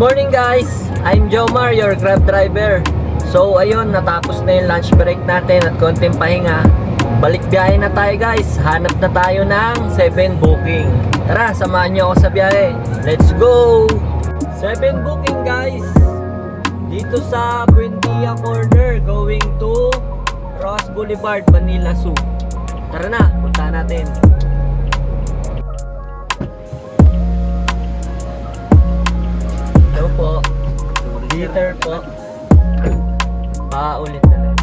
morning guys! I'm Jomar, your Grab driver. So ayun, natapos na yung lunch break natin at konting pahinga. Balik biyahe na tayo guys. Hanap na tayo ng 7 booking. Tara, samahan nyo ako sa biyahe. Let's go! 7 booking guys. Dito sa Buendia Corner, going to Ross Boulevard, Manila Zoo. Tara na, punta natin. Hello po. Liter po. Ulit na lang.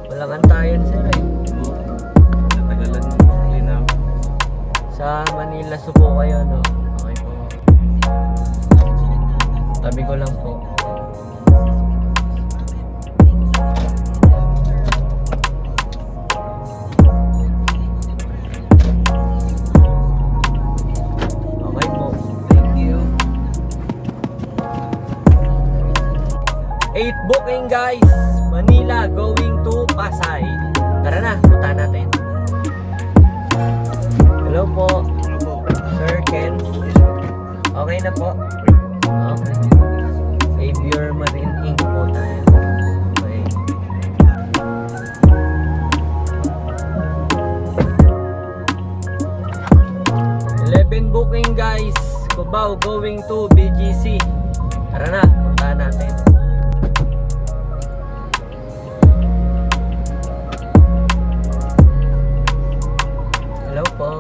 Walang antayan sir eh. Natagalan din na. Sa Manila Zoo po kayo, no? Okay po. Tabi ko lang po. Okay po. Thank you. 8 booking guys. Manila going to Pasay. Tara na, punta natin. Hello po. Sir Ken. Okay na po. Okay. Savior Marine Inc. po tayo. Okay. Booking guys. Cubao going to BGC. Tara na, punta natin. Hello po.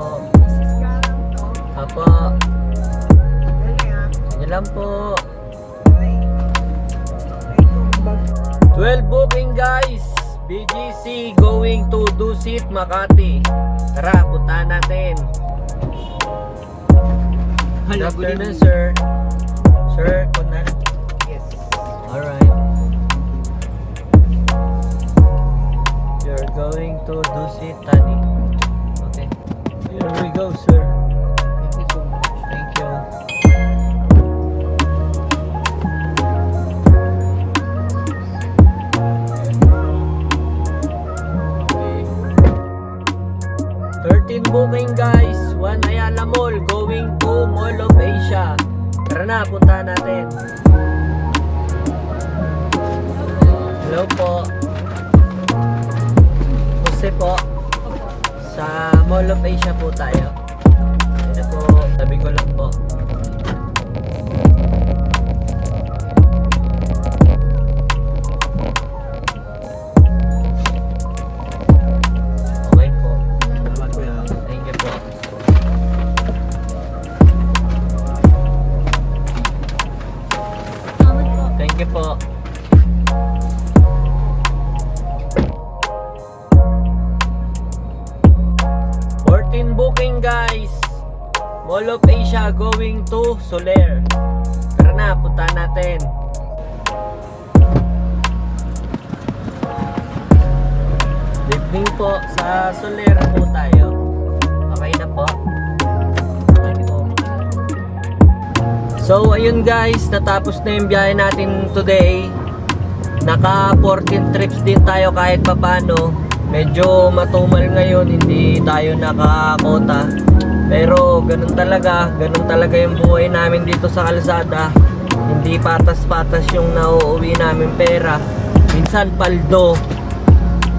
Apo. Sige lang po. 12 booking guys. BGC going to Dusit, Makati. Tara, punta natin. Good afternoon, sir. Sir, kunan. Yes. Alright. You're going to Dusit, Tani. Okay. Here we go, sir. Thank you so much. Thank you. Okay. 13 booking guys. 1 Ayala Mall going to Mall of Asia. Tara na, punta natin. Hello po. Jose po. Sa Mall of Asia po tayo. Ito po, tabi ko lang po. Okay po. Salamat kuya. Thank you po. Thank you po. Booking guys. Mall of Asia going to Soler. Tara na, punta natin. Evening po, sa Soler po tayo. Okay na po. Okay po. So ayun guys, natapos na yung biyahe natin today. Naka 14 trips din tayo kahit papano. Medyo matumal ngayon, hindi tayo nakakota. Pero ganun talaga yung buhay namin dito sa kalsada. Hindi patas-patas yung nauuwi namin pera. Minsan paldo,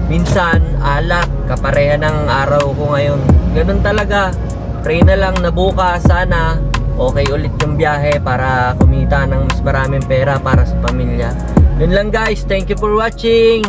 minsan alak, kapareha ng araw ko ngayon. Ganun talaga. Pray na lang na bukas sana okay ulit yung biyahe para kumita ng mas maraming pera para sa pamilya. Yun lang guys, thank you for watching.